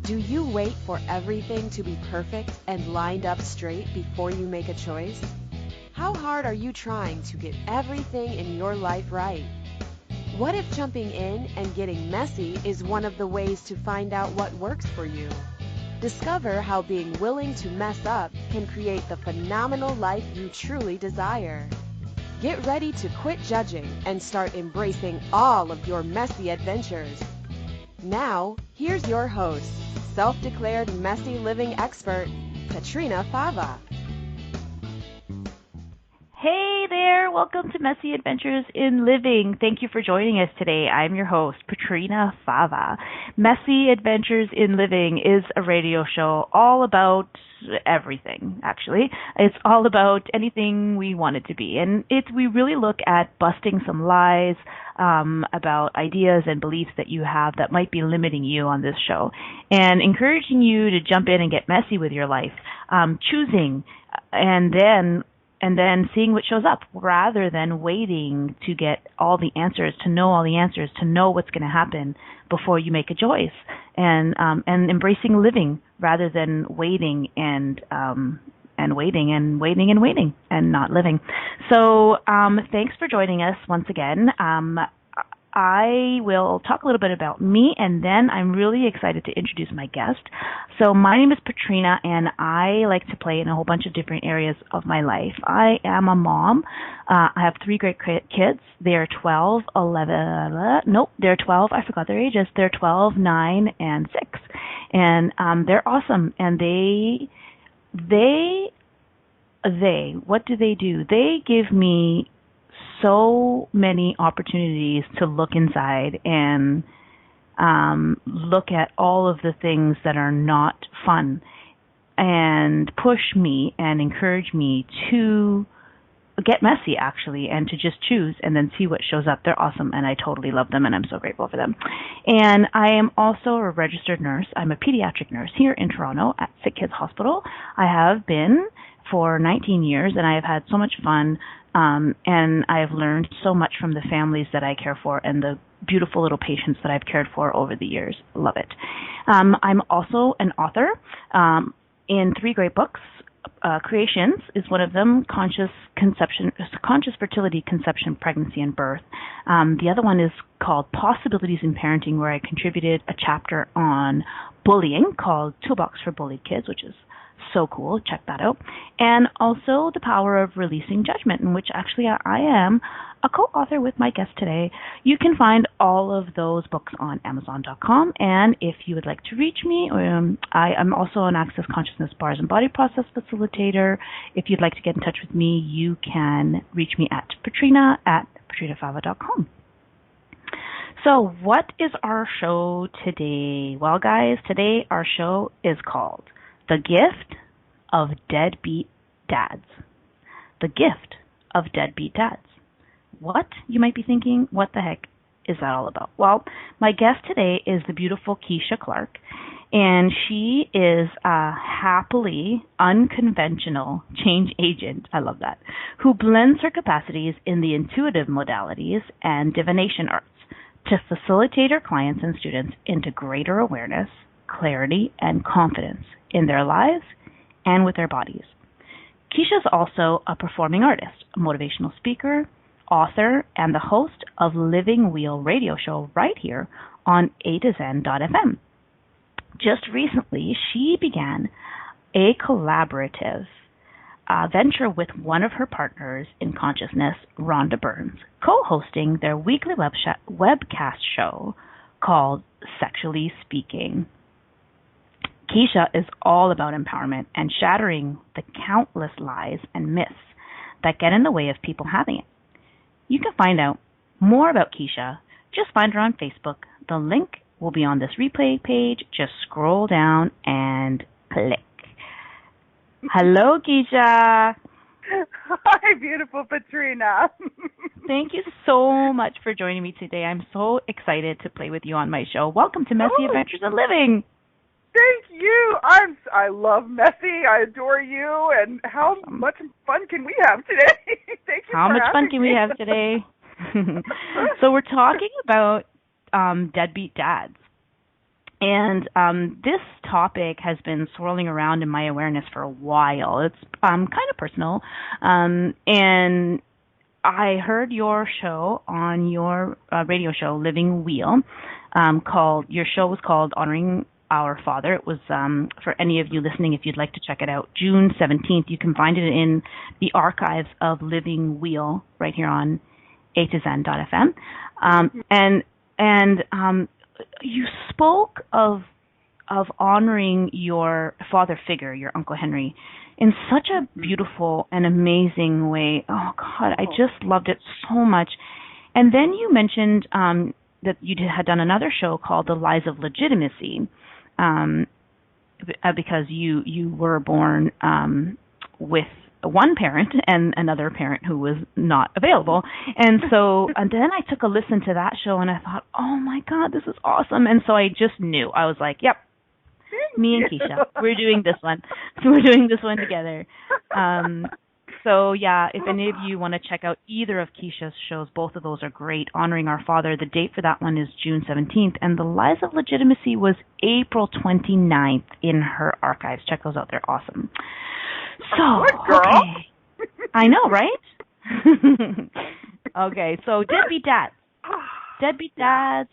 Do you wait for everything to be perfect and lined up straight before you make a choice? How hard are you trying to get everything in your life right? What if jumping in and getting messy is one of the ways to find out what works for you? Discover how being willing to mess up can create the phenomenal life you truly desire. Get ready to quit judging and start embracing all of your messy adventures. Now, here's your host, self-declared messy living expert, Petrina Fava. Hey there, welcome to Messy Adventures in Living. Thank you for joining us today. I'm your host, Petrina Fava. Messy Adventures in Living is a radio show all about everything, actually. It's all about anything we want it to be. And we really look at busting some lies about ideas and beliefs that you have that might be limiting you on this show, and encouraging you to jump in and get messy with your life, choosing and then seeing what shows up rather than waiting to get all the answers, to know all the answers, to know what's going to happen before you make a choice, and embracing living rather than waiting and waiting and not living. So thanks for joining us once again. I will talk a little bit about me, and then I'm really excited to introduce my guest. So my name is Petrina, and I like to play in a whole bunch of different areas of my life. I am a mom. I have 3 great kids. They're 12, 11, nope, they're 12. I forgot their ages. They're 12, 9, and 6. And they're awesome. And what do? They give me so many opportunities to look inside and look at all of the things that are not fun, and push me and encourage me to get messy, actually, and to just choose and then see what shows up. They're awesome, and I totally love them, and I'm so grateful for them. And I am also a registered nurse. I'm a pediatric nurse here in Toronto at Sick Kids Hospital. I have been for 19 years, and I have had so much fun. And I've learned so much from the families that I care for and the beautiful little patients that I've cared for over the years. Love it. I'm also an author in 3 great books. Creations is one of them, Conscious Fertility, Conception, Pregnancy, and Birth. The other one is called Possibilities in Parenting, where I contributed a chapter on bullying called Toolbox for Bullied Kids, which is so cool. Check that out. And also The Power of Releasing Judgment, in which actually I am a co-author with my guest today. You can find all of those books on Amazon.com. And if you would like to reach me, I am also an Access Consciousness Bars and Body Process Facilitator. If you'd like to get in touch with me, you can reach me at Petrina@petrinafava.com. So what is our show today? Well, guys, today our show is called The Gift of Deadbeat Dads. The Gift of Deadbeat Dads. What? You might be thinking, what the heck is that all about? Well, my guest today is the beautiful Keisha Clarke, and she is a happily unconventional change agent, I love that, who blends her capacities in the intuitive modalities and divination arts to facilitate her clients and students into greater awareness, clarity, and confidence in their lives and with their bodies. Keisha is also a performing artist, a motivational speaker, author, and the host of Living Wheel radio show right here on A2Zen.fm. Just recently, she began a collaborative venture with one of her partners in consciousness, Rhonda Burns, co-hosting their weekly webcast show called Sexually Speaking. Keisha is all about empowerment and shattering the countless lies and myths that get in the way of people having it. You can find out more about Keisha. Just find her on Facebook. The link will be on this replay page. Just scroll down and click. Hello, Keisha. Hi, beautiful Petrina. Thank you so much for joining me today. I'm so excited to play with you on my show. Welcome to Messy Adventures in Living. Thank you. I love Messy. I adore you. And how much fun can we have today? Thank you. How much fun can we have today? So we're talking about Deadbeat Dads. And this topic has been swirling around in my awareness for a while. It's kind of personal. And I heard your show on your radio show, Living Wheel. Your show was called Honoring Our Father. It was, for any of you listening, if you'd like to check it out, June 17th. You can find it in the archives of Living Wheel right here on A2Zen.fm. And you spoke of honoring your father figure, your Uncle Henry, in such a beautiful and amazing way. Oh, God, I just loved it so much. And then you mentioned that you had done another show called The Lies of Legitimacy, because you were born with one parent and another parent who was not available. And then I took a listen to that show and I thought, oh my God, this is awesome. And so I just knew. I was like, yep, me and Keisha, we're doing this one. We're doing this one together. So yeah, if any of you want to check out either of Keisha's shows, both of those are great. Honoring Our Father, the date for that one is June 17th, and The Lies of Legitimacy was April 29th in her archives. Check those out. They're awesome. So, okay. I know, right? Okay, so Deadbeat Dads. Deadbeat Dads,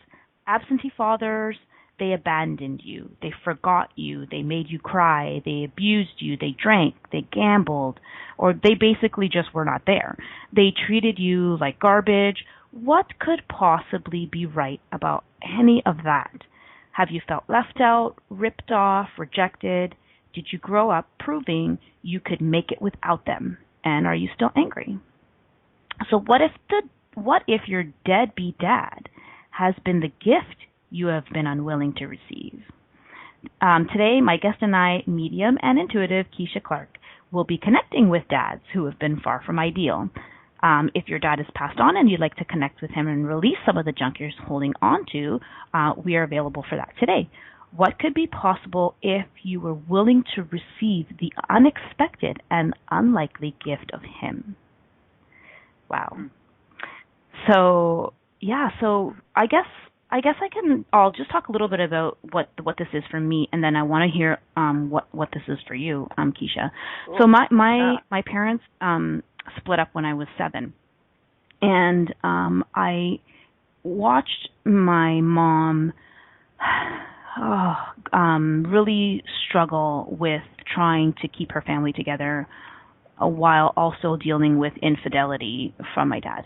Absentee Fathers, they abandoned you. They forgot you. They made you cry. They abused you. They drank. They gambled. Or they basically just were not there. They treated you like garbage. What could possibly be right about any of that? Have you felt left out, ripped off, rejected? Did you grow up proving you could make it without them? And are you still angry? So what if your deadbeat dad has been the gift you have been unwilling to receive? Today, my guest and I, medium and intuitive Keisha Clarke, will be connecting with dads who have been far from ideal. If your dad has passed on and you'd like to connect with him and release some of the junk you're holding on to, we are available for that today. What could be possible if you were willing to receive the unexpected and unlikely gift of him? Wow. So, yeah, I guess I'll just talk a little bit about what this is for me, and then I want to hear what this is for you, Keisha. Cool. So my parents split up when I was 7, and I watched my mom really struggle with trying to keep her family together while also dealing with infidelity from my dad.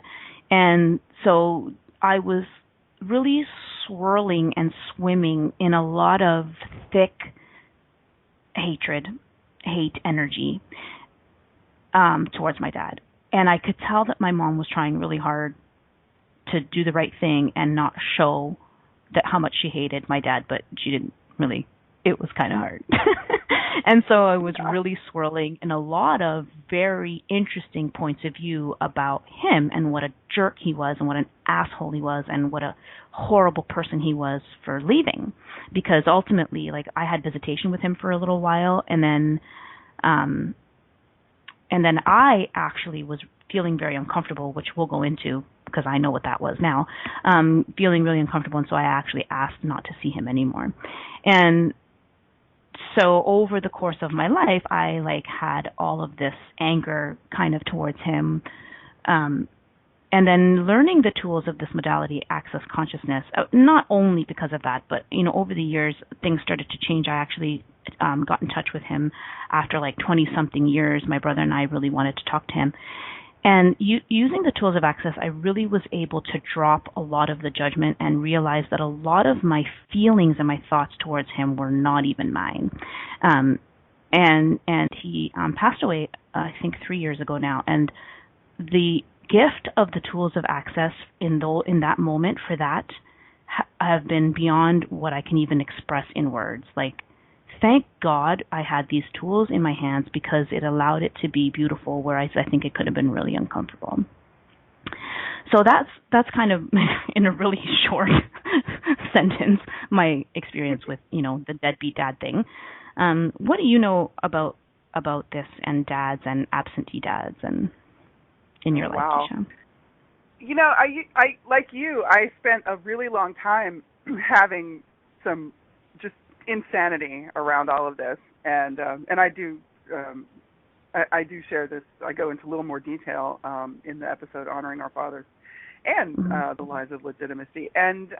And so I was really swirling and swimming in a lot of thick hate energy towards my dad. And I could tell that my mom was trying really hard to do the right thing and not show that how much she hated my dad, but she didn't really. It was kind of hard. And so I was really swirling in a lot of very interesting points of view about him and what a jerk he was and what an asshole he was and what a horrible person he was for leaving. Because ultimately, like, I had visitation with him for a little while, and then I actually was feeling very uncomfortable, which we'll go into because I know what that was now, feeling really uncomfortable, and so I actually asked not to see him anymore. And so over the course of my life, I had all of this anger kind of towards him, and then learning the tools of this modality, access consciousness, not only because of that, but over the years things started to change. I actually got in touch with him after 20-something years. My brother and I really wanted to talk to him. And using the tools of access, I really was able to drop a lot of the judgment and realize that a lot of my feelings and my thoughts towards him were not even mine. And he passed away, I think 3 years ago now. And the gift of the tools of access in that moment for that have been beyond what I can even express in words. Thank God I had these tools in my hands because it allowed it to be beautiful, whereas I think it could have been really uncomfortable. So that's kind of, in a really short sentence, my experience with, the deadbeat dad thing. What do you know about this and dads and absentee dads and in your life, Keisha? I like you, I spent a really long time having some just insanity around all of this, and I do. I do share this. I go into a little more detail in the episode Honoring Our Fathers and the Lies of Legitimacy. And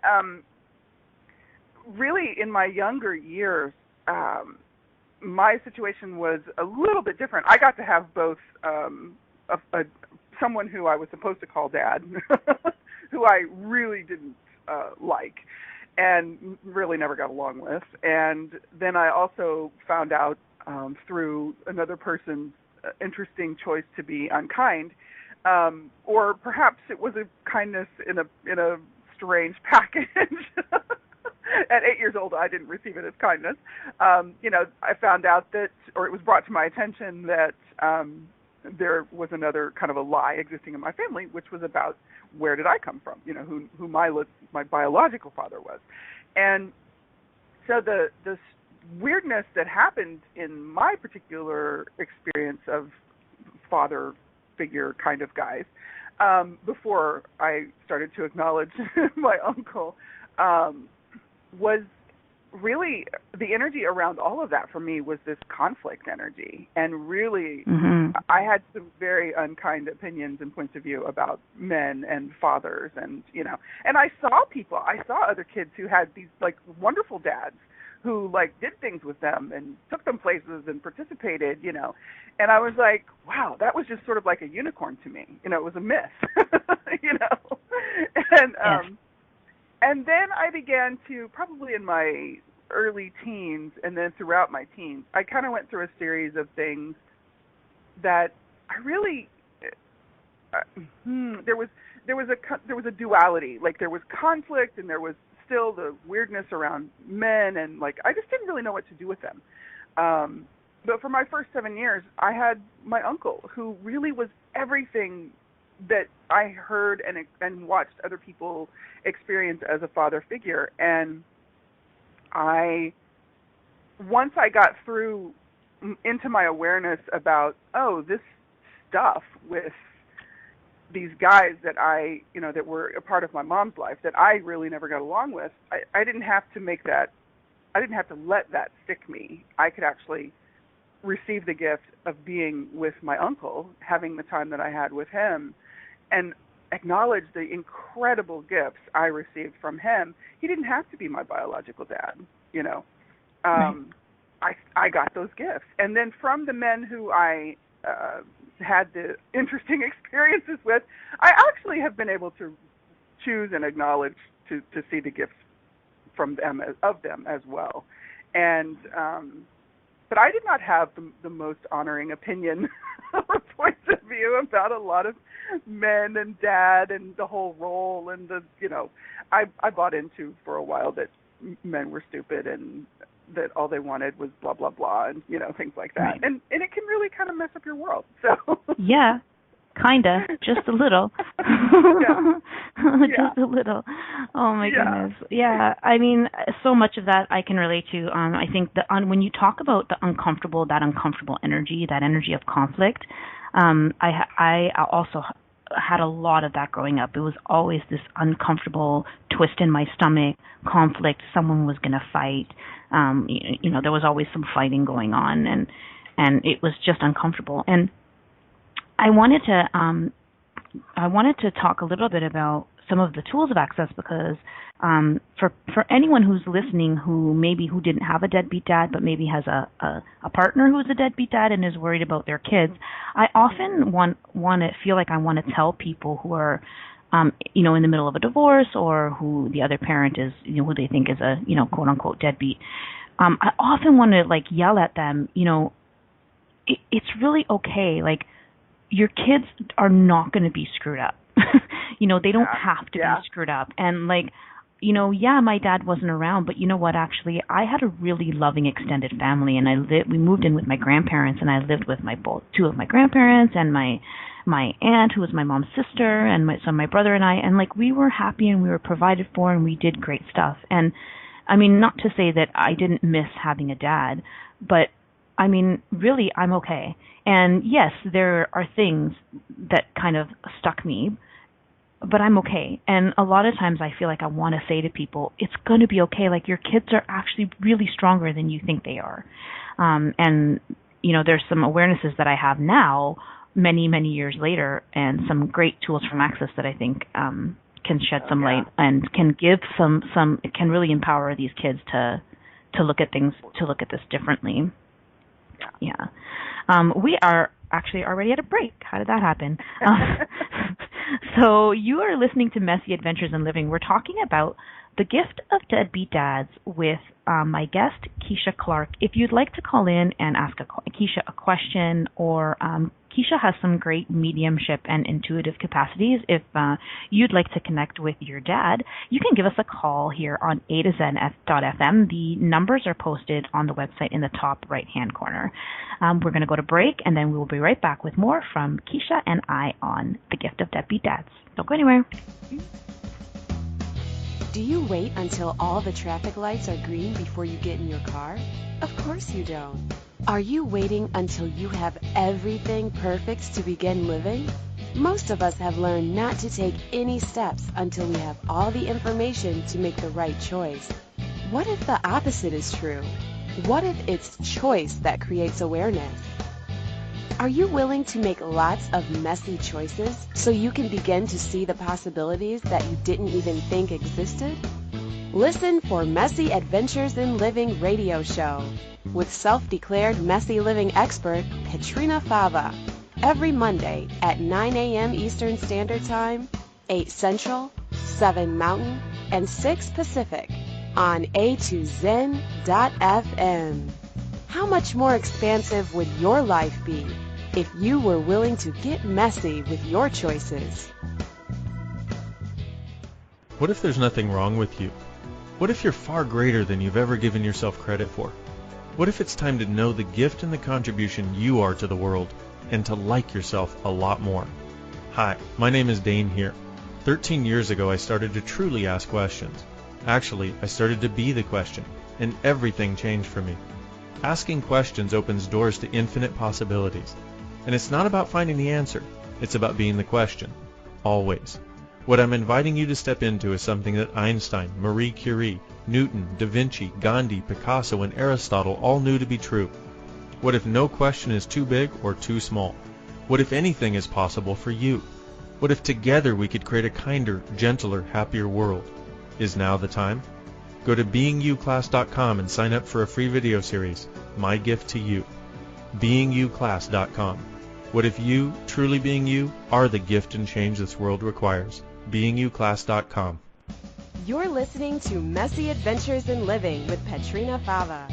really, in my younger years, my situation was a little bit different. I got to have both someone who I was supposed to call dad, who I really didn't like and really never got along with. And then I also found out through another person's interesting choice to be unkind, or perhaps it was a kindness in a strange package. At 8 years old, I didn't receive it as kindness. I found out that, or it was brought to my attention that there was another kind of a lie existing in my family, which was about where did I come from, who my biological father was. And so the weirdness that happened in my particular experience of father figure kind of guys, before I started to acknowledge my uncle, was really the energy around all of that for me was this conflict energy. And really, I had some very unkind opinions and points of view about men and fathers, and I saw other kids who had these like wonderful dads who like did things with them and took them places and participated, and I was like, wow, that was just sort of like a unicorn to me. It was a myth, and yes. And then I began to, probably in my early teens and then throughout my teens, I kind of went through a series of things that I really, there was a duality. Like there was conflict and there was still the weirdness around men, and like I just didn't really know what to do with them. But for my first 7 years, I had my uncle, who really was everything that I heard and watched other people experience as a father figure. And once I got through into my awareness about, this stuff with these guys that that were a part of my mom's life that I really never got along with, I didn't have to let that stick me. I could actually receive the gift of being with my uncle, having the time that I had with him, and acknowledge the incredible gifts I received from him. He didn't have to be my biological dad, Right. I got those gifts. And then from the men who I had the interesting experiences with, I actually have been able to choose and acknowledge to see the gifts from them of them as well. And but I did not have the most honoring opinion or points of view about a lot of men and dad and the whole role and I bought into for a while that men were stupid and that all they wanted was blah blah blah and things like that. Right. And it can really kind of mess up your world. So yeah, kinda, just a little. Just a little. Oh my goodness. Yeah, I mean, so much of that I can relate to. I think when you talk about that uncomfortable energy, that energy of conflict, I also had a lot of that growing up. It was always this uncomfortable twist in my stomach, conflict. Someone was going to fight. There was always some fighting going on, and it was just uncomfortable. And I wanted to talk a little bit about some of the tools of access, because for anyone who's listening who didn't have a deadbeat dad but maybe has a partner who's a deadbeat dad and is worried about their kids, I often want to tell people who are in the middle of a divorce, or who the other parent is who they think is a quote unquote deadbeat. I often want to yell at them, it's really okay. Your kids are not going to be screwed up. They don't have to be screwed up. And my dad wasn't around, but you know what? Actually, I had a really loving extended family, and we moved in with my grandparents, and I lived with two of my grandparents and my aunt, who was my mom's sister, and my brother and I, and we were happy and we were provided for and we did great stuff. And I mean, not to say that I didn't miss having a dad, but I mean, really, I'm okay. And yes, there are things that kind of stuck me, but I'm okay. And a lot of times I feel like I want to say to people, it's going to be okay. Like, your kids are actually really stronger than you think they are. And, you know, there's some awarenesses that I have now, many, many years later, and some great tools from Access that I think can shed some light and can give it can really empower these kids to look at things, to look at this differently. Yeah. We are actually already at a break. How did that happen? So you are listening to Messy Adventures in Living. We're talking about the gift of Deadbeat Dads with my guest, Keisha Clarke. If you'd like to call in and ask Keisha a question, or Keisha has some great mediumship and intuitive capacities. If you'd like to connect with your dad, you can give us a call here on A to Zen.fm. The numbers are posted on the website in the top right-hand corner. We're going to go to break, and then we will be right back with more from Keisha and I on the gift of Deadbeat Dads. Don't go anywhere. Do you wait until all the traffic lights are green before you get in your car? Of course you don't. Are you waiting until you have everything perfect to begin living? Most of us have learned not to take any steps until we have all the information to make the right choice. What if the opposite is true? What if it's choice that creates awareness? Are you willing to make lots of messy choices so you can begin to see the possibilities that you didn't even think existed? Listen for Messy Adventures in Living radio show with self-declared messy living expert Petrina Fava every Monday at 9 a.m. Eastern Standard Time, 8 Central, 7 Mountain, and 6 Pacific on A2Zen.fm. How much more expansive would your life be if you were willing to get messy with your choices? What if there's nothing wrong with you? What if you're far greater than you've ever given yourself credit for? What if it's time to know the gift and the contribution you are to the world, and to like yourself a lot more? Hi, my name is Dane here. 13 years ago I started to truly ask questions. Actually, I started to be the question, and everything changed for me. Asking questions opens doors to infinite possibilities. And it's not about finding the answer, it's about being the question. Always. What I'm inviting you to step into is something that Einstein, Marie Curie, Newton, Da Vinci, Gandhi, Picasso, and Aristotle all knew to be true. What if no question is too big or too small? What if anything is possible for you? What if together we could create a kinder, gentler, happier world? Is now the time? Go to beingyouclass.com and sign up for a free video series, My Gift to You. beingyouclass.com. What if you, truly being you, are the gift and change this world requires? beingyouclass.com. You're listening to Messy Adventures in Living with Petrina Fava.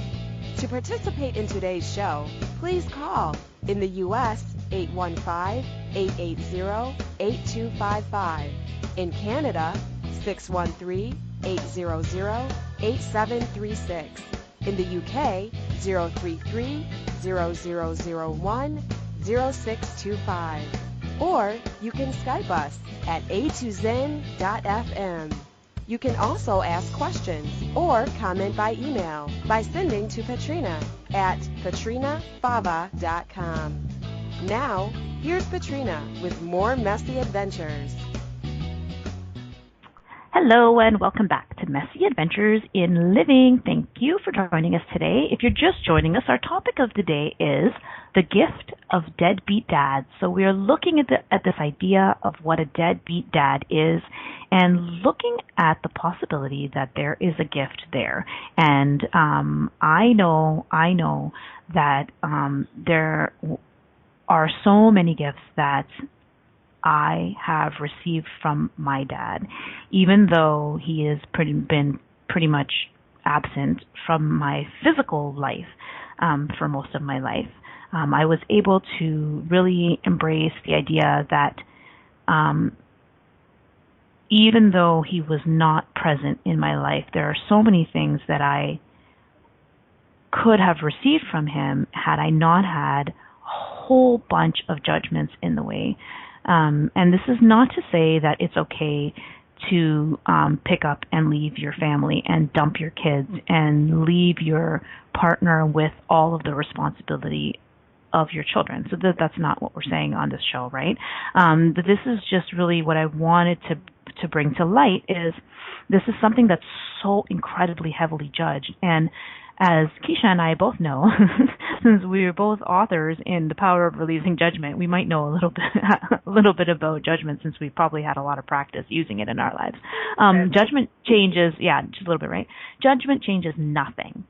To participate in today's show, please call in the U.S. 815-880-8255. In Canada, 613-800-8736. In the UK, 033-0001-0625. Or you can Skype us at a2zen.fm. You can also ask questions or comment by email by sending to Petrina at petrinafava.com. Now, here's Petrina with more messy adventures. Hello and welcome back to Messy Adventures in Living. Thank you for joining us today. If you're just joining us, our topic of the day is the gift of deadbeat dads. So we are looking at this idea of what a deadbeat dad is and looking at the possibility that there is a gift there. And I know that there are so many gifts that I have received from my dad, even though he has been pretty much absent from my physical life for most of my life. I was able to really embrace the idea that even though he was not present in my life, there are so many things that I could have received from him had I not had a whole bunch of judgments in the way. And this is not to say that it's okay to pick up and leave your family and dump your kids and leave your partner with all of the responsibility of your children. So that's not what we're saying on this show, right? But this is just really what I wanted to bring to light is this is something that's so incredibly heavily judged. And as Keisha and I both know, since we are both authors in The Power of Releasing Judgment, we might know a little bit about judgment since we probably had a lot of practice using it in our lives. Judgment changes, just a little bit, right? Judgment changes nothing.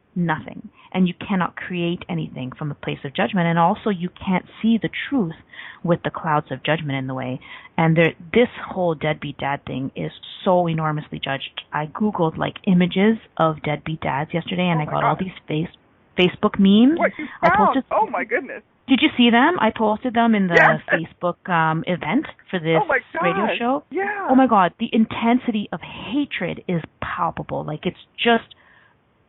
And you cannot create anything from a place of judgment. And also you can't see the truth with the clouds of judgment in the way. And this whole deadbeat dad thing is so enormously judged. I Googled like images of deadbeat dads yesterday, and I got all these Facebook memes. What you found? Oh my goodness. Did you see them? I posted them in the Facebook event for this radio show. Yeah. Oh my God, the intensity of hatred is palpable. Like it's just,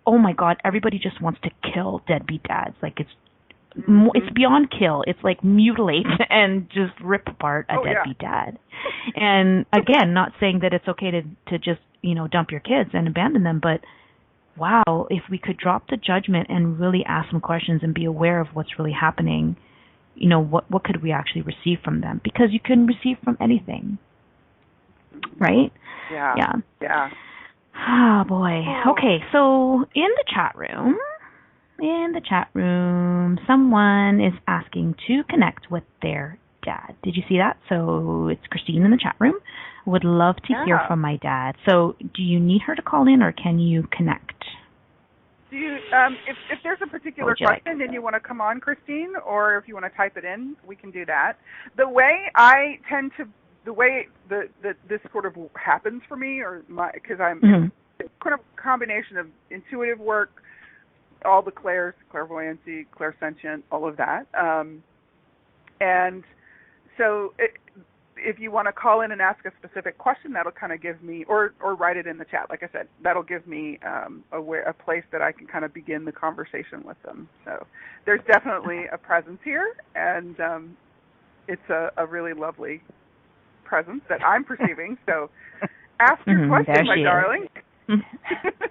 oh my God, everybody just wants to kill deadbeat dads. Like it's beyond kill. It's like mutilate and just rip apart a deadbeat dad. And again, not saying that it's okay to just, dump your kids and abandon them, but wow, if we could drop the judgment and really ask some questions and be aware of what's really happening, what could we actually receive from them? Because you can receive from anything, right? Yeah. Oh, boy. Okay, so in the chat room, someone is asking to connect with their dad. Did you see that? So it's Christine in the chat room. Would love to hear from my dad. So do you need her to call in or can you connect? Do you, if there's a particular question and you want to come on, Christine, or if you want to type it in, we can do that. The way this sort of happens for me, because I'm kind of a combination of intuitive work, all the clairs, clairvoyancy, clairsentient, all of that. And so if you want to call in and ask a specific question, that'll kind of give me, or write it in the chat, like I said, that'll give me a place that I can kind of begin the conversation with them. So there's definitely a presence here, and it's a really lovely presence that I'm perceiving. So ask your question, my darling.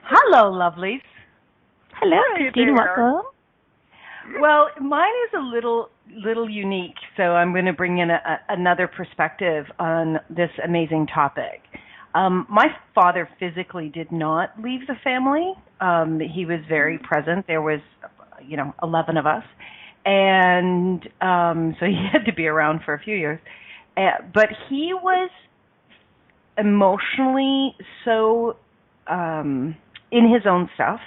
Hello, lovelies. Hello, Christine. Welcome. Well, mine is a little unique, so I'm going to bring in another perspective on this amazing topic. My father physically did not leave the family. He was very present. There was, 11 of us, and so he had to be around for a few years. But he was emotionally so in his own stuff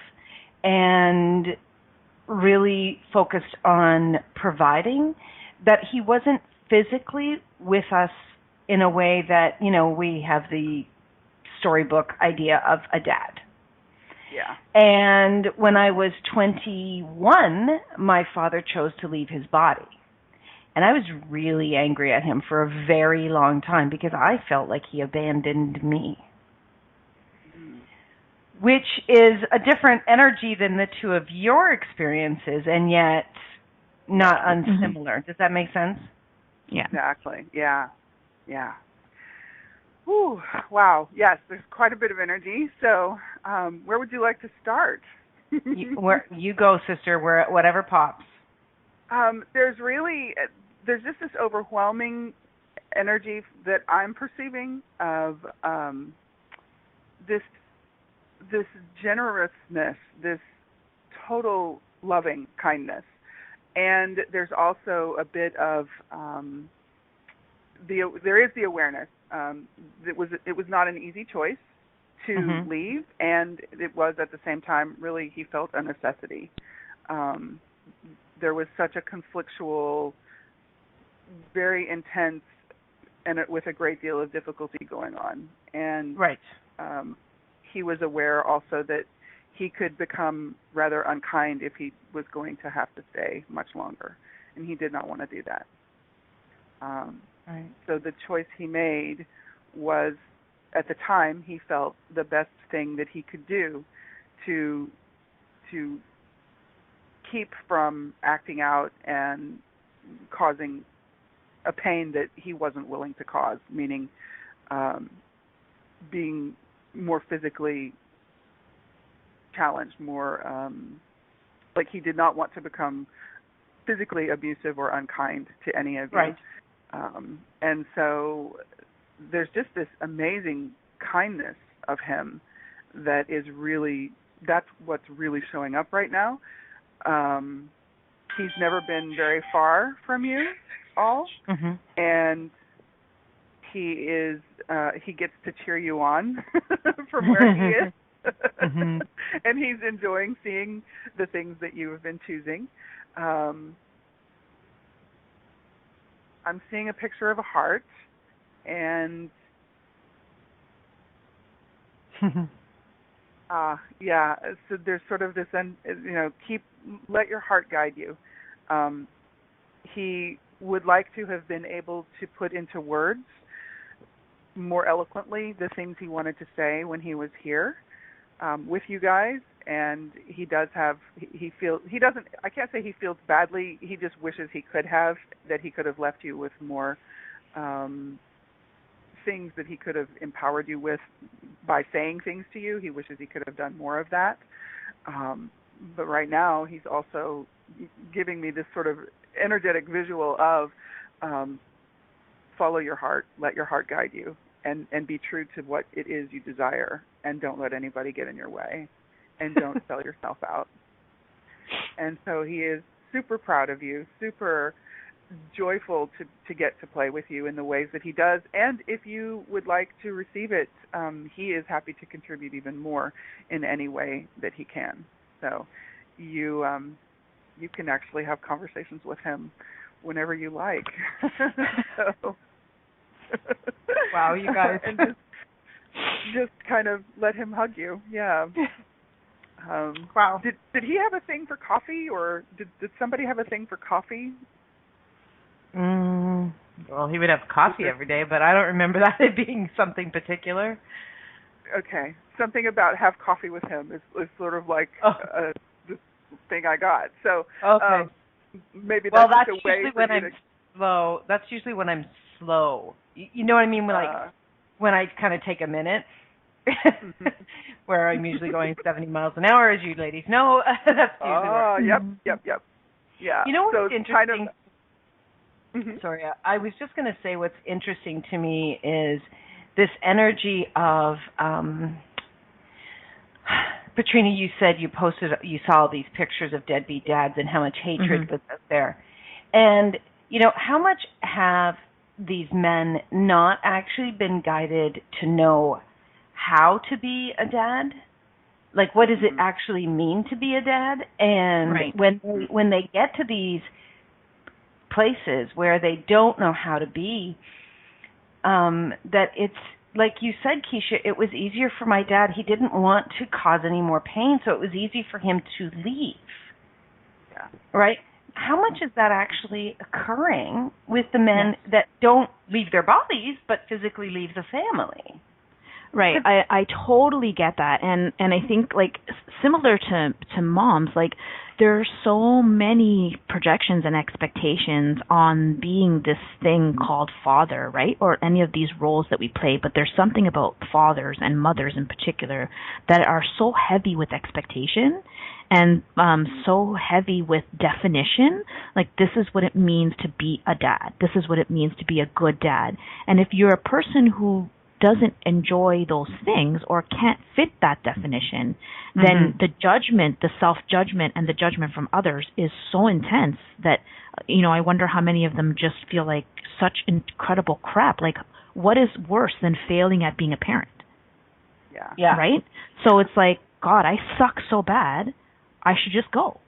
and really focused on providing that he wasn't physically with us in a way that, we have the storybook idea of a dad. Yeah. And when I was 21, my father chose to leave his body. And I was really angry at him for a very long time because I felt like he abandoned me. Which is a different energy than the two of your experiences, and yet not unsimilar. Does that make sense? Yeah. Exactly. Yeah. Ooh, wow. Yes, there's quite a bit of energy. So where would you like to start? You go, sister, whatever pops. There's just this overwhelming energy that I'm perceiving of this generousness, this total loving kindness. And there's also a bit of there is the awareness. It was not an easy choice to leave, and it was at the same time really he felt a necessity. There was such a conflictual, very intense, and with a great deal of difficulty going on. And right. He was aware also that he could become rather unkind if he was going to have to stay much longer, and he did not want to do that. Right. So the choice he made was, at the time, he felt the best thing that he could do to keep from acting out and causing a pain that he wasn't willing to cause, meaning being more physically challenged, more like he did not want to become physically abusive or unkind to any of you. Right. And so there's just this amazing kindness of him that is really, that's what's really showing up right now. He's never been very far from you all, and he gets to cheer you on from where he is. And he's enjoying seeing the things that you have been choosing. I'm seeing a picture of a heart, and yeah, so there's sort of this, let your heart guide you. He would like to have been able to put into words more eloquently the things he wanted to say when he was here with you guys, and he does have, I can't say he feels badly, he just wishes he could have left you with more things that he could have empowered you with by saying things to you. He wishes he could have done more of that. But right now he's also giving me this sort of energetic visual of follow your heart, let your heart guide you, and be true to what it is you desire, and don't let anybody get in your way, and don't sell yourself out. And so he is super proud of you, super joyful to get to play with you in the ways that he does, and if you would like to receive it, he is happy to contribute even more in any way that he can. So you can actually have conversations with him whenever you like. So, wow, you guys. And just kind of let him hug you. Yeah. Wow. Did he have a thing for coffee, or did somebody have a thing for coffee? Well, he would have coffee every day, but I don't remember that being something particular. Okay. Something about have coffee with him is sort of like this thing I got. So okay. Maybe that's that's just a way usually for when you I'm slow. That's usually when I'm slow. You know what I mean? When I kind of take a minute, where I'm usually going 70 miles an hour, as you ladies know. That's usually Yep. Yeah. You know what's interesting? Sorry, I was just going to say what's interesting to me is this energy of Petrina, you said you saw these pictures of deadbeat dads and how much hatred was out there. And, how much have these men not actually been guided to know how to be a dad? Like, what does it actually mean to be a dad? And when they get to these places where they don't know how to be, that it's, like you said, Keisha, it was easier for my dad. He didn't want to cause any more pain, so it was easy for him to leave. Yeah. Right? How much is that actually occurring with the men that don't leave their bodies but physically leave the family? Right. I totally get that. And I think, like, similar to moms, like, there are so many projections and expectations on being this thing called father, right? Or any of these roles that we play. But there's something about fathers and mothers in particular that are so heavy with expectation and so heavy with definition. Like, this is what it means to be a dad. This is what it means to be a good dad. And if you're a person who doesn't enjoy those things or can't fit that definition, then the judgment, the self-judgment, and the judgment from others is so intense that, I wonder how many of them just feel like such incredible crap. Like, what is worse than failing at being a parent? Yeah. Right? So it's like, God, I suck so bad, I should just go.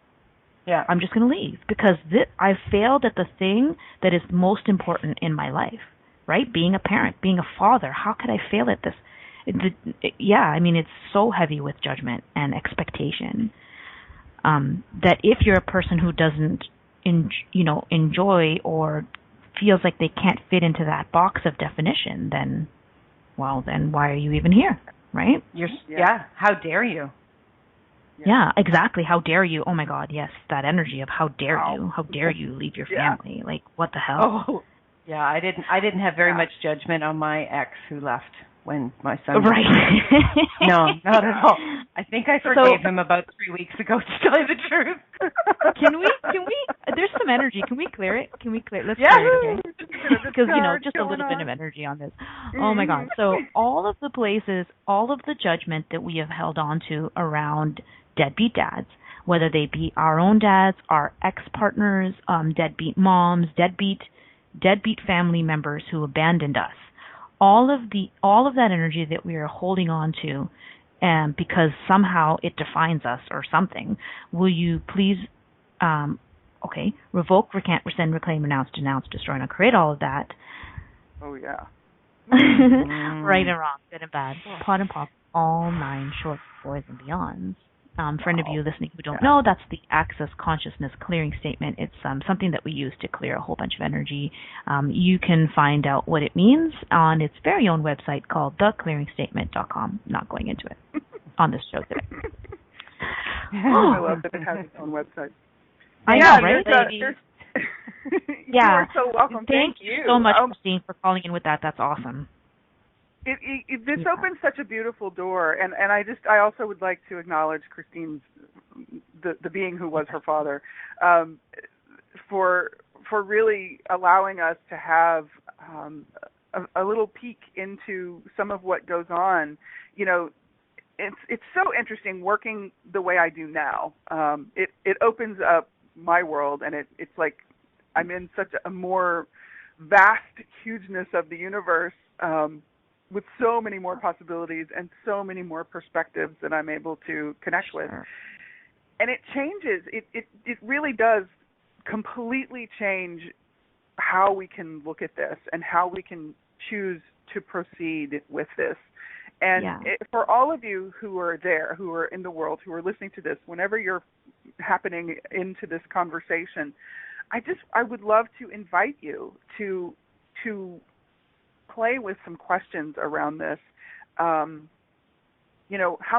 Yeah. I'm just going to leave because I failed at the thing that is most important in my life. Right? Being a parent, being a father. How could I fail at this? It's so heavy with judgment and expectation that if you're a person who doesn't, enjoy or feels like they can't fit into that box of definition, then why are you even here? Right? How dare you? Yeah, exactly. How dare you? Oh my God, yes, that energy of how dare you? How dare you leave your family? Like, what the hell? Oh. Yeah, I didn't have very much judgment on my ex who left. when my son Right. No, not at all. I think I forgave him about 3 weeks ago, to tell you the truth. Can we, there's some energy. Can we clear it? Let's clear it, okay? Because, just a little bit of energy on this. Oh my God. So all of the places, all of the judgment that we have held on to around deadbeat dads, whether they be our own dads, our ex-partners, deadbeat moms, deadbeat family members who abandoned us, all of that energy that we are holding on to, because somehow it defines us or something, will you please, revoke, recant, rescind, reclaim, renounce, denounce, destroy, and create all of that. Oh, yeah. Right and wrong, good and bad, pot and pop, all 9 shorts, boys, and beyonds. For any of you listening who don't know, that's the Access Consciousness Clearing Statement. It's something that we use to clear a whole bunch of energy. You can find out what it means on its very own website called theclearingstatement.com. Not going into it on this show today. I love that it has its own website. I know, right? You are so welcome. Thank you so much, Christine, for calling in with that. That's awesome. This opens such a beautiful door, and I also would like to acknowledge Christine's the being who was her father, for really allowing us to have a little peek into some of what goes on. It's so interesting working the way I do now. It opens up my world, and it's like I'm in such a more vast hugeness of the universe. With so many more possibilities and so many more perspectives that I'm able to connect with. And it changes. It really does completely change how we can look at this and how we can choose to proceed with this. And for all of you who are there, who are in the world, who are listening to this, whenever you're happening into this conversation, I would love to invite you to play with some questions around this. How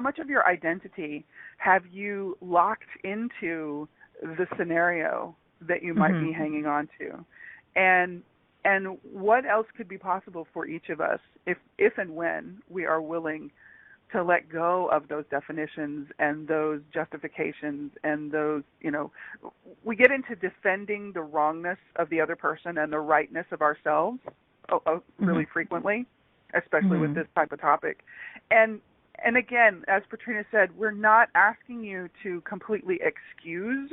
much of your identity have you locked into the scenario that you might be hanging on to? And what else could be possible for each of us if and when we are willing to let go of those definitions and those justifications and those, we get into defending the wrongness of the other person and the rightness of ourselves really frequently, especially with this type of topic. And again, as Petrina said, we're not asking you to completely excuse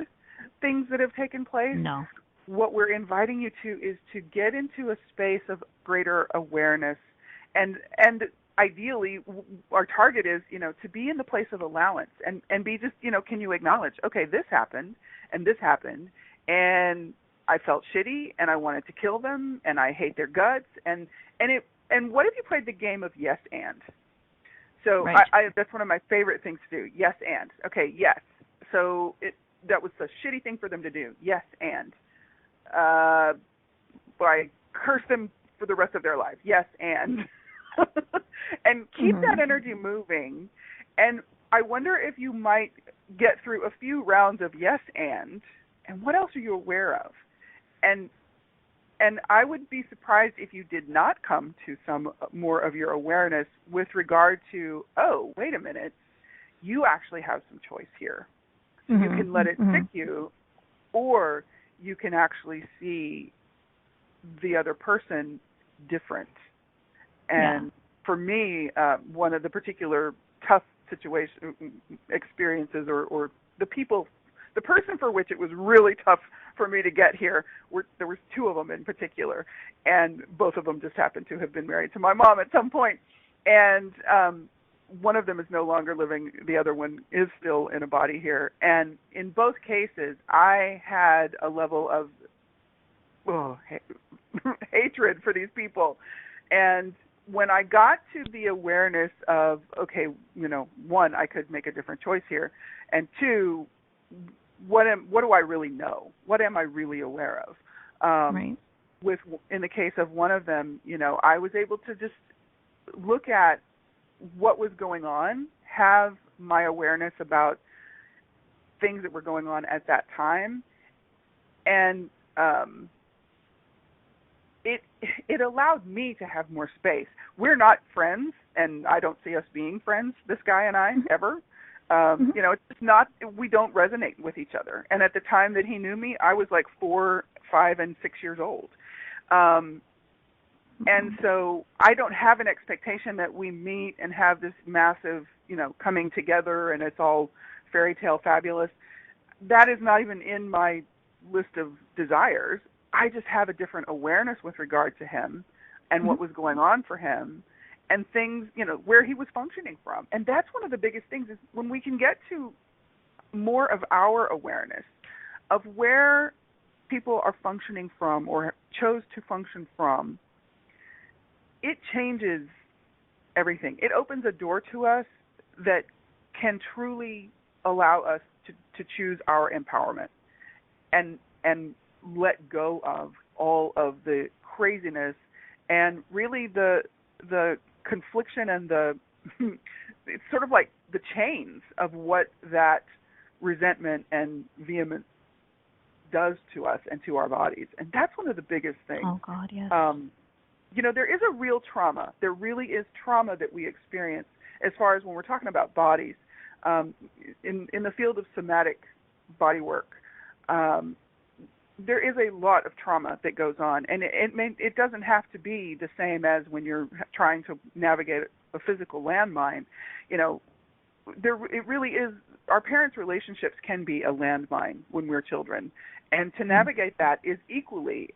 things that have taken place. No. What we're inviting you to is to get into a space of greater awareness. And ideally, our target is, to be in the place of allowance and be just, can you acknowledge, okay, this happened, and I felt shitty, and I wanted to kill them, and I hate their guts, and what if you played the game of yes and? So that's one of my favorite things to do. Yes and. Okay, yes. So that was a shitty thing for them to do. Yes and. I curse them for the rest of their life. Yes and. And keep that energy moving. And I wonder if you might get through a few rounds of yes and what else are you aware of? And I would be surprised if you did not come to some more of your awareness with regard to, oh, wait a minute, you actually have some choice here. So you can let it stick you, or you can actually see the other person different. And for me, one of the particular tough experiences or the person for which it was really tough for me to get here, there was 2 of them in particular, and both of them just happened to have been married to my mom at some point. And one of them is no longer living. The other one is still in a body here. And in both cases, I had a level of hatred for these people. And when I got to the awareness of, okay, 1, I could make a different choice here, and 2, what do I really know? What am I really aware of? In the case of one of them, I was able to just look at what was going on, have my awareness about things that were going on at that time, and it allowed me to have more space. We're not friends, and I don't see us being friends, this guy and I, ever. You know, it's just not, we don't resonate with each other. And at the time that he knew me, I was like 4, 5, and 6 years old. And so I don't have an expectation that we meet and have this massive, you know, coming together and it's all fairy tale fabulous. That is not even in my list of desires. I just have a different awareness with regard to him and what was going on for him and things, you know, where he was functioning from. And that's one of the biggest things is when we can get to more of our awareness of where people are functioning from or chose to function from, it changes everything. It opens a door to us that can truly allow us to choose our empowerment and let go of all of the craziness and really the confliction and it's sort of like the chains of what that resentment and vehemence does to us and to our bodies. And that's one of the biggest things. Oh, God, yes. You know, there is a real trauma. There really is trauma that we experience as far as when we're talking about bodies. In the field of somatic body work, there is a lot of trauma that goes on, and it doesn't have to be the same as when you're trying to navigate a physical landmine. You know, it really is. Our parents' relationships can be a landmine when we're children, and to navigate that is equally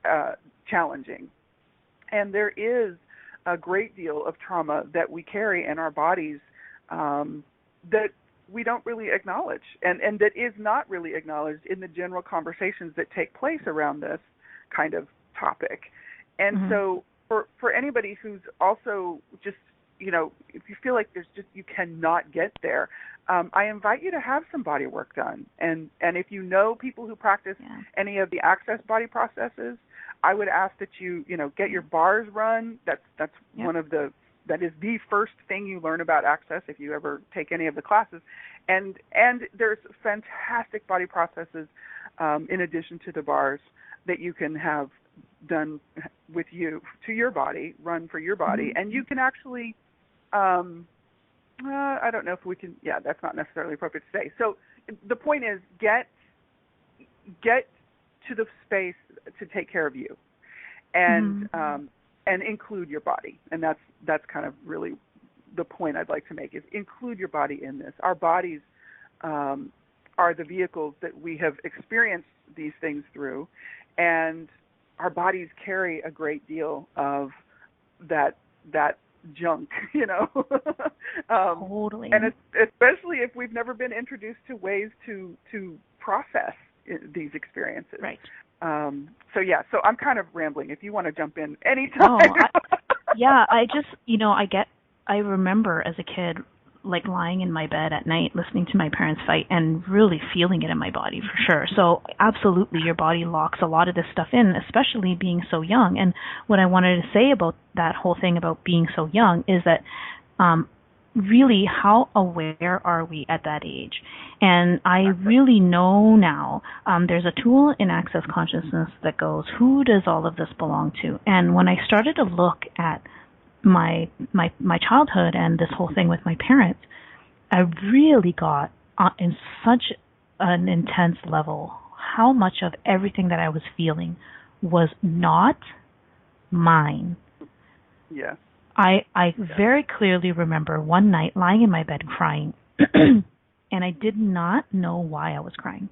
challenging. And there is a great deal of trauma that we carry in our bodies that we don't really acknowledge, and that is not really acknowledged in the general conversations that take place around this kind of topic. And so for anybody who's also just, you know, if you feel like you cannot get there, I invite you to have some body work done. And if you know people who practice any of the access body processes, I would ask that you know, get your bars run. That's one of that is the first thing you learn about access if you ever take any of the classes. And there's fantastic body processes in addition to the bars that you can have done with you to your body, run for your body. And you can actually, I don't know if we can, that's not necessarily appropriate to say. So the point is get to the space to take care of you and include your body. And that's kind of really the point I'd like to make is include your body in this. Our bodies are the vehicles that we have experienced these things through, and our bodies carry a great deal of that junk, you know. Totally. And especially if we've never been introduced to ways to process these experiences. Right. So I'm kind of rambling. If you want to jump in anytime. I remember as a kid, like lying in my bed at night, listening to my parents fight and really feeling it in my body for sure. So absolutely, your body locks a lot of this stuff in, especially being so young. And what I wanted to say about that whole thing about being so young is that really, how aware are we at that age? And I really know now there's a tool in Access Consciousness that goes, who does all of this belong to? And when I started to look at my childhood and this whole thing with my parents, I really got in such an intense level how much of everything that I was feeling was not mine. Yeah. I very clearly remember one night lying in my bed crying, and I did not know why I was crying.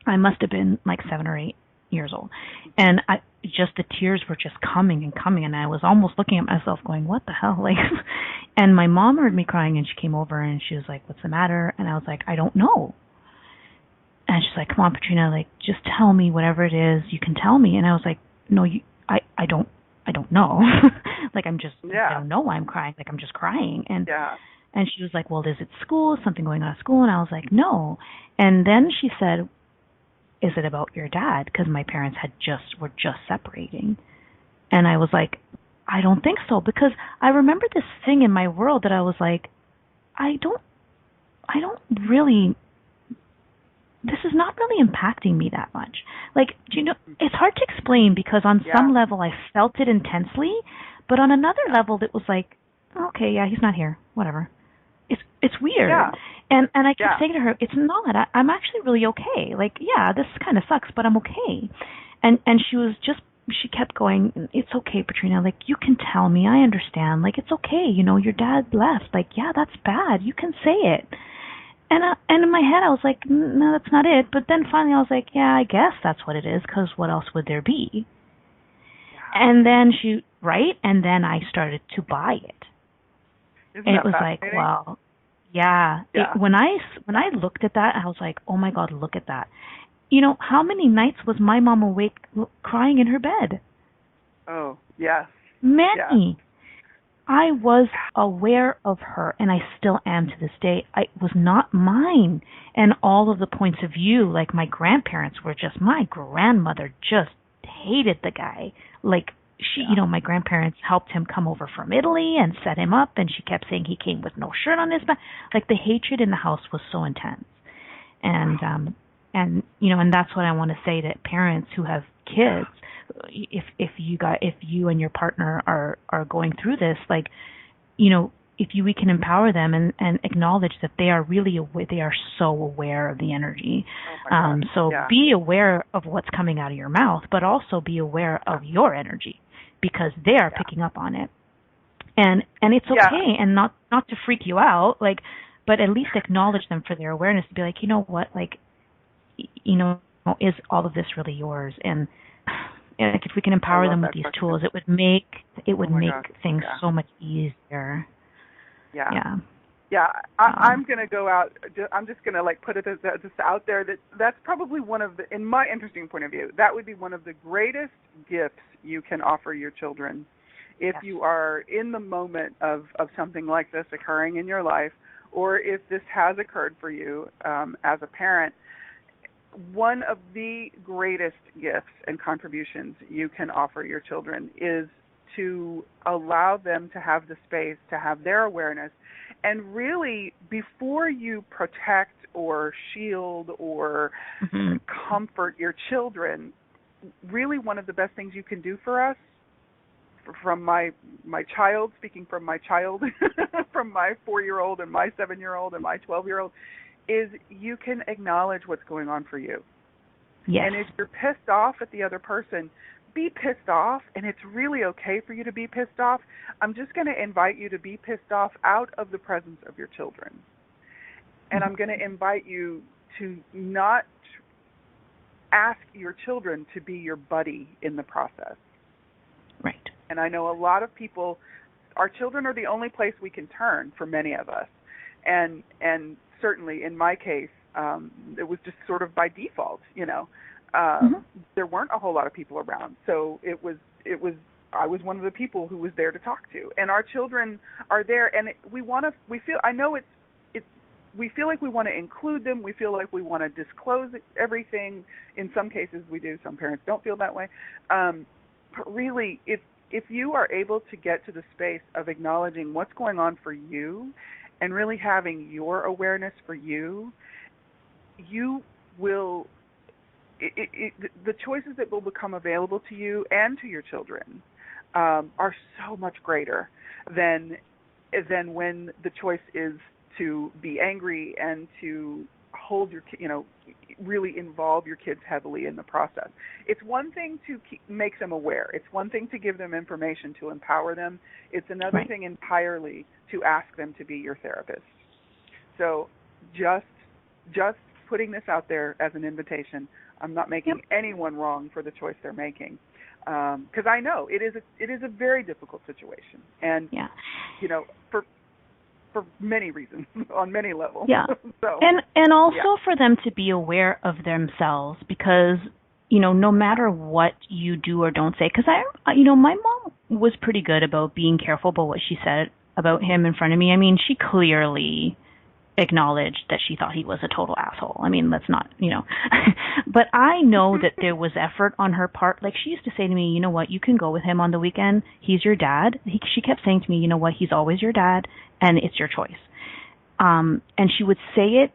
I must have been like 7 or 8 years old, and the tears were just coming and coming, and I was almost looking at myself going, what the hell? Like, and my mom heard me crying, and she came over, and she was like, what's the matter? And I was like, I don't know. And she's like, come on, Petrina, like, just tell me whatever it is you can tell me. And I was like, no, I don't know. Like, I don't know why I'm crying. Like, I'm just crying. And she was like, well, is it school? Something going on at school? And I was like, no. And then she said, is it about your dad? Because my parents were just separating. And I was like, I don't think so. Because I remember this thing in my world that I was like, I don't really this is not really impacting me that much. Like, do you know, it's hard to explain because on some level I felt it intensely, but on another level it was like, okay, yeah, he's not here, whatever. It's weird. Yeah. And I kept saying to her, it's not. I'm actually really okay. Like, yeah, this kind of sucks, but I'm okay. And she kept going, it's okay, Petrina. Like, you can tell me. I understand. Like, it's okay. You know, your dad left. Like, yeah, that's bad. You can say it. And in my head, I was like, no, that's not it. But then finally, I was like, yeah, I guess that's what it is, because what else would there be? And then and then I started to buy it. Isn't and that it was like, well, yeah. When I looked at that, I was like, oh my God, look at that. You know, how many nights was my mom awake crying in her bed? Oh, yes. Many. Yeah. I was aware of her, and I still am to this day. It was not mine. And all of the points of view, like my grandparents were just, my grandmother just hated the guy. Like, you know, my grandparents helped him come over from Italy and set him up, and she kept saying he came with no shirt on his back. Like, the hatred in the house was so intense. And you know, and that's what I want to say to parents who have kids. If you and your partner are going through this, like, you know, we can empower them and acknowledge that they are so aware of the energy. Be aware of what's coming out of your mouth, but also be aware of your energy, because they are picking up on it. And it's okay, and not to freak you out, like, but at least acknowledge them for their awareness, to be like, you know what, like, you know, is all of this really yours? And like, if we can empower them with these tools, it would make things so much easier. I'm going to go out. I'm just going to like put it just out there that's probably one of the, in my interesting point of view, that would be one of the greatest gifts you can offer your children if you are in the moment of something like this occurring in your life, or if this has occurred for you as a parent. One of the greatest gifts and contributions you can offer your children is to allow them to have the space to have their awareness. And really, before you protect or shield or comfort your children, really one of the best things you can do for us, from my child, speaking from my child, from my 4-year-old and my 7-year-old and my 12-year-old, is you can acknowledge what's going on for you. Yes. And if you're pissed off at the other person, be pissed off, and it's really okay for you to be pissed off. I'm just going to invite you to be pissed off out of the presence of your children. And I'm going to invite you to not ask your children to be your buddy in the process. Right. And I know a lot of people, our children are the only place we can turn for many of us. And certainly in my case, it was just sort of by default, you know. There weren't a whole lot of people around, so I was one of the people who was there to talk to. And our children are there, and we feel like we want to include them. We feel like we want to disclose everything. In some cases we do. Some parents don't feel that way. But really, if you are able to get to the space of acknowledging what's going on for you and really having your awareness for you, you will, the choices that will become available to you and to your children are so much greater than when the choice is to be angry and to hold your, you know, really involve your kids heavily in the process. It's one thing to make them aware. It's one thing to give them information to empower them. It's another thing entirely to ask them to be your therapist. So just putting this out there as an invitation. I'm not making anyone wrong for the choice they're making, because I know it is a very difficult situation, and you know, for many reasons, on many levels. Yeah. And also for them to be aware of themselves, because, you know, no matter what you do or don't say, because my mom was pretty good about being careful about what she said about him in front of me. I mean, she clearly acknowledged that she thought he was a total asshole. I mean, let's not, you know. But I know that there was effort on her part. Like, she used to say to me, you know what, you can go with him on the weekend. He's your dad. She kept saying to me, you know what, he's always your dad, and it's your choice. And she would say it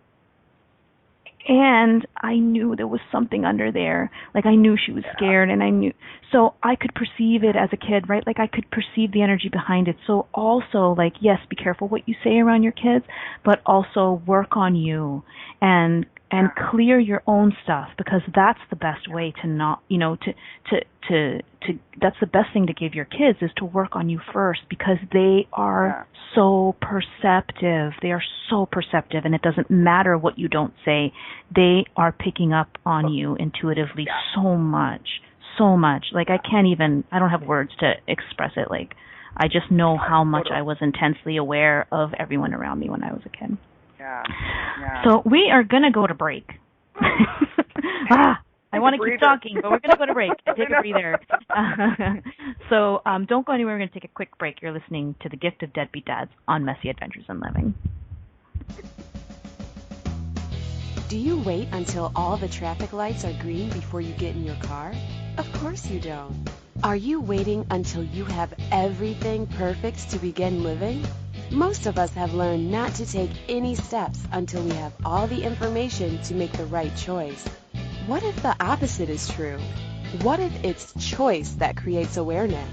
And I knew there was something under there. Like, I knew she was scared, and I knew. So I could perceive it as a kid, right? Like, I could perceive the energy behind it. So also, like, yes, be careful what you say around your kids, but also work on you and clear your own stuff, because that's the best way to not, that's the best thing to give your kids, is to work on you first, because they are so perceptive. They are so perceptive, and it doesn't matter what you don't say. They are picking up on you intuitively so much. Like, I don't have words to express it. Like, I just know how much I was intensely aware of everyone around me when I was a kid. Yeah. So we are going to go to break. I want to keep talking, but we're going to go to break and take a breather. So don't go anywhere. We're going to take a quick break. You're listening to The Gift of Deadbeat Dads on Messy Adventures in Living. Do you wait until all the traffic lights are green before you get in your car? Of course you don't. Are you waiting until you have everything perfect to begin living? Most of us have learned not to take any steps until we have all the information to make the right choice. What if the opposite is true? What if it's choice that creates awareness?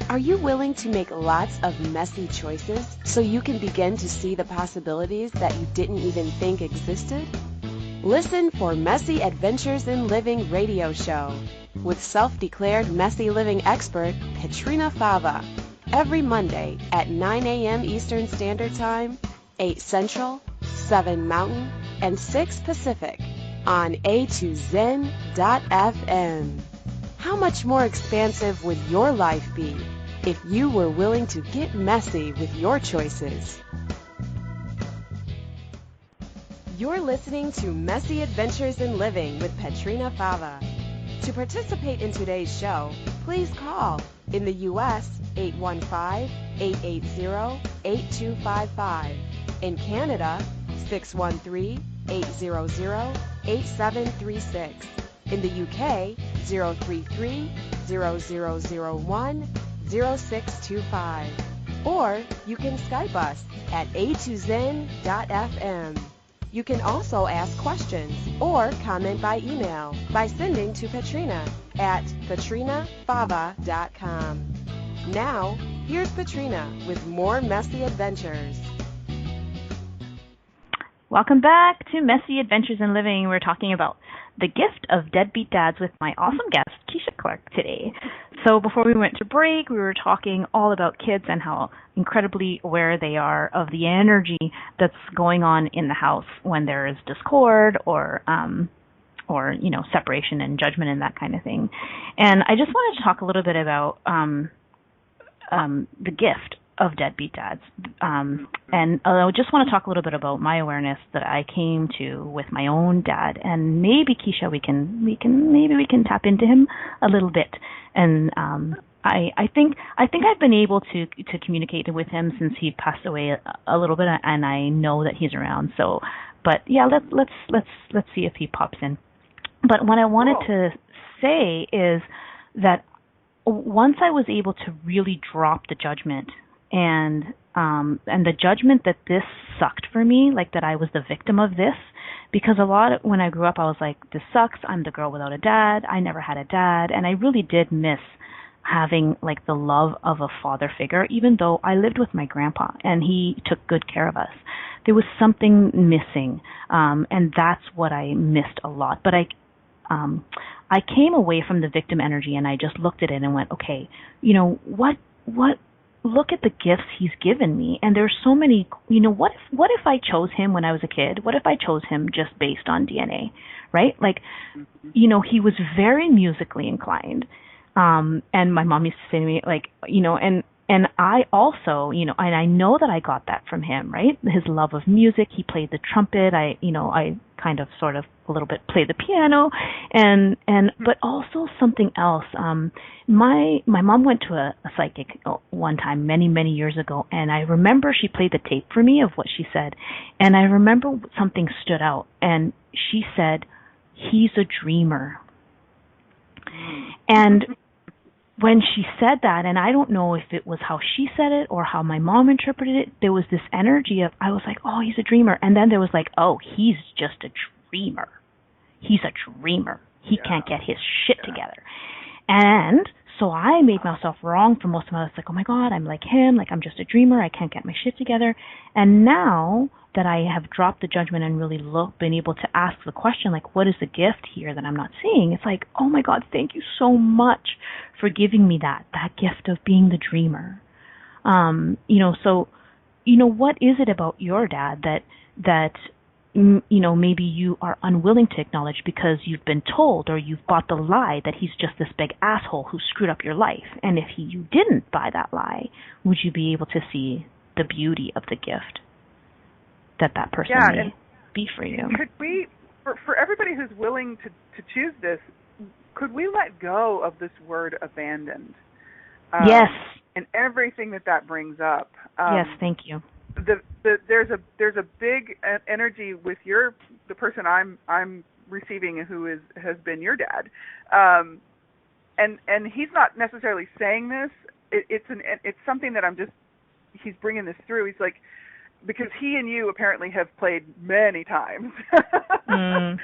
Are you willing to make lots of messy choices so you can begin to see the possibilities that you didn't even think existed? Listen for Messy Adventures in Living radio show with self-declared messy living expert Petrina Fava every Monday at 9 a.m. Eastern Standard Time, 8 Central, 7 Mountain, and 6 Pacific on a2zen.fm. How much more expansive would your life be if you were willing to get messy with your choices? You're listening to Messy Adventures in Living with Petrina Fava. To participate in today's show, please call in the U.S. 815-880-8255. In Canada, 613-800-8736. In the UK, 033-0001-0625. Or you can Skype us at a2zen.fm. You can also ask questions or comment by email by sending to Petrina at petrinafava.com. Now, here's Petrina with more Messy Adventures. Welcome back to Messy Adventures in Living. We're talking about the gift of Deadbeat Dads with my awesome guest, Keisha Clarke, today. So before we went to break, we were talking all about kids and how incredibly aware they are of the energy that's going on in the house when there is discord or separation and judgment and that kind of thing. And I just wanted to talk a little bit about the gift of Deadbeat Dads. And I just want to talk a little bit about my awareness that I came to with my own dad. And maybe, Keisha, we can tap into him a little bit. And I think I've been able to communicate with him since he passed away a little bit, and I know that he's around. So, but yeah, let's see if he pops in. But what I wanted to say is that once I was able to really drop the judgment and the judgment that this sucked for me, like that I was the victim of this, because when I grew up, I was like, this sucks. I'm the girl without a dad. I never had a dad, and I really did miss having like the love of a father figure, even though I lived with my grandpa and he took good care of us. There was something missing, and that's what I missed a lot. But I came away from the victim energy and I just looked at it and went, okay, what look at the gifts he's given me. And there's so many, what if I chose him when I was a kid? What if I chose him just based on DNA, right? Like, he was very musically inclined. And my mom used to say to me, like, and I also, and I know that I got that from him, right? His love of music. He played the trumpet. I kind of sort of a little bit play the piano, but also something else. My mom went to a psychic one time many years ago, and I remember she played the tape for me of what she said, and I remember something stood out, and she said, "He's a dreamer." And when she said that, and I don't know if it was how she said it or how my mom interpreted it, there was this energy of, I was like, oh, he's a dreamer. And then there was like, oh, he's just a dreamer. He's a dreamer. He can't get his shit together. And so I made myself wrong for most of my life. Like, oh my God, I'm like him. Like, I'm just a dreamer. I can't get my shit together. And now that I have dropped the judgment and really been able to ask the question, like, what is the gift here that I'm not seeing? It's like, oh my God, thank you so much for giving me that gift of being the dreamer. So, what is it about your dad that maybe you are unwilling to acknowledge because you've been told or you've bought the lie that he's just this big asshole who screwed up your life? And if you didn't buy that lie, would you be able to see the beauty of the gift that person may be for you? Could we, for everybody who's willing to choose this, could we let go of this word abandoned? Yes. And everything that brings up. Yes, thank you. There's a big energy with the person I'm receiving who has been your dad, and he's not necessarily saying this. It's something that he's bringing this through. He's like, because he and you apparently have played many times, and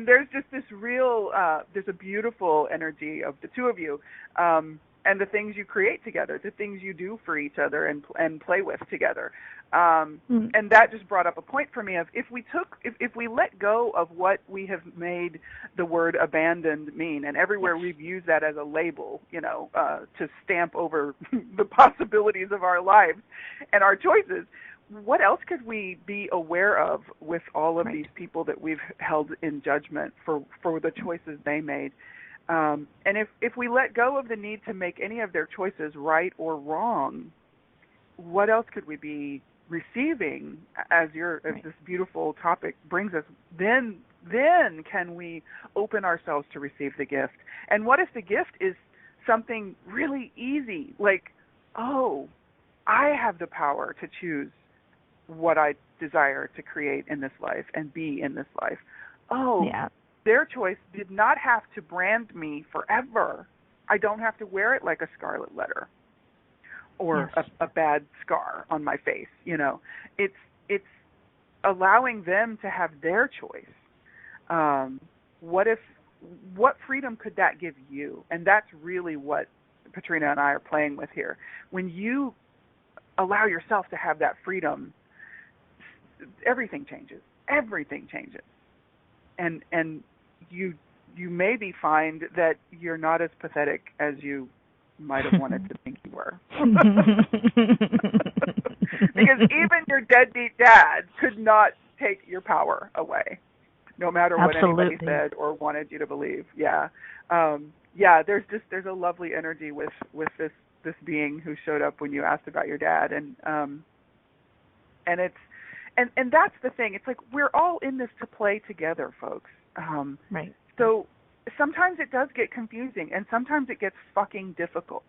there's just this real there's a beautiful energy of the two of you. And the things you create together, the things you do for each other and play with together. And that just brought up a point for me of if we let go of what we have made the word abandoned mean, and everywhere we've used that as a label, to stamp over the possibilities of our lives and our choices, what else could we be aware of with all of these people that we've held in judgment for the choices they made? And if we let go of the need to make any of their choices right or wrong, what else could we be receiving as this beautiful topic brings us? Then can we open ourselves to receive the gift? And what if the gift is something really easy, like, oh, I have the power to choose what I desire to create in this life and be in this life. Oh, yeah. Their choice did not have to brand me forever. I don't have to wear it like a scarlet letter or a bad scar on my face. It's allowing them to have their choice. What freedom could that give you? And that's really what Petrina and I are playing with here. When you allow yourself to have that freedom, everything changes. Everything changes. And you maybe find that you're not as pathetic as you might have wanted to think you were. Because even your deadbeat dad could not take your power away, no matter what anybody said or wanted you to believe. Yeah. There's a lovely energy with this being who showed up when you asked about your dad, and that's the thing. It's like we're all in this to play together, folks. Right. So sometimes it does get confusing, and sometimes it gets fucking difficult.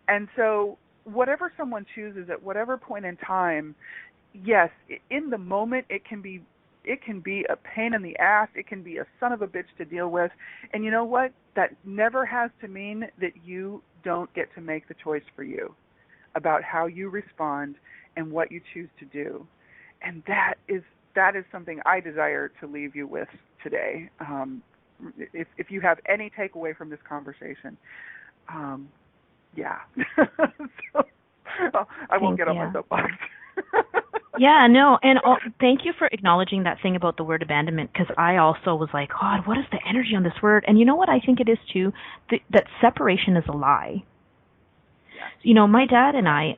And so whatever someone chooses at whatever point in time, yes, in the moment it can be a pain in the ass. It can be a son of a bitch to deal with. And you know what? That never has to mean that you don't get to make the choice for you about how you respond and what you choose to do. And that is something I desire to leave you with today. If you have any takeaway from this conversation, so, I won't get on my soapbox. Yeah, no, and thank you for acknowledging that thing about the word abandonment, because I also was like, God, what is the energy on this word? And you know what I think it is too? That separation is a lie. Yeah. My dad and I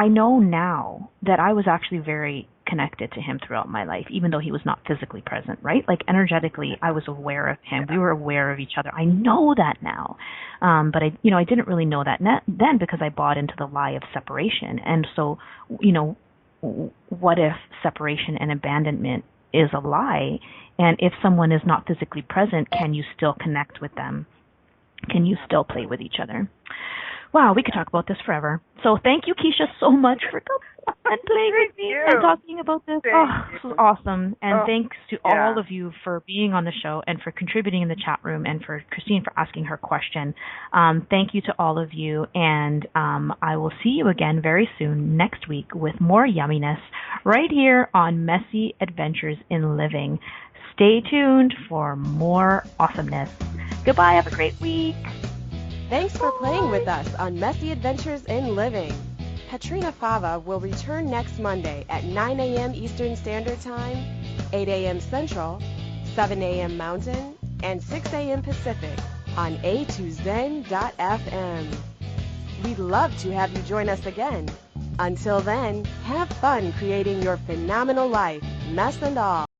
know now that I was actually very connected to him throughout my life, even though he was not physically present, right? Like energetically, I was aware of him. We were aware of each other. I know that now. But I didn't really know that then because I bought into the lie of separation. And so, what if separation and abandonment is a lie? And if someone is not physically present, can you still connect with them? Can you still play with each other? Wow, we could talk about this forever. So thank you, Keisha, so much for and playing with me and talking about this. This was awesome. And thanks to all of you for being on the show and for contributing in the chat room and for Christine for asking her question. Thank you to all of you. And I will see you again very soon next week with more yumminess right here on Messy Adventures in Living. Stay tuned for more awesomeness. Goodbye. Have a great week. Thanks for playing with us on Messy Adventures in Living. Petrina Fava will return next Monday at 9 a.m. Eastern Standard Time, 8 a.m. Central, 7 a.m. Mountain, and 6 a.m. Pacific on a2zen.fm. We'd love to have you join us again. Until then, have fun creating your phenomenal life, mess and all.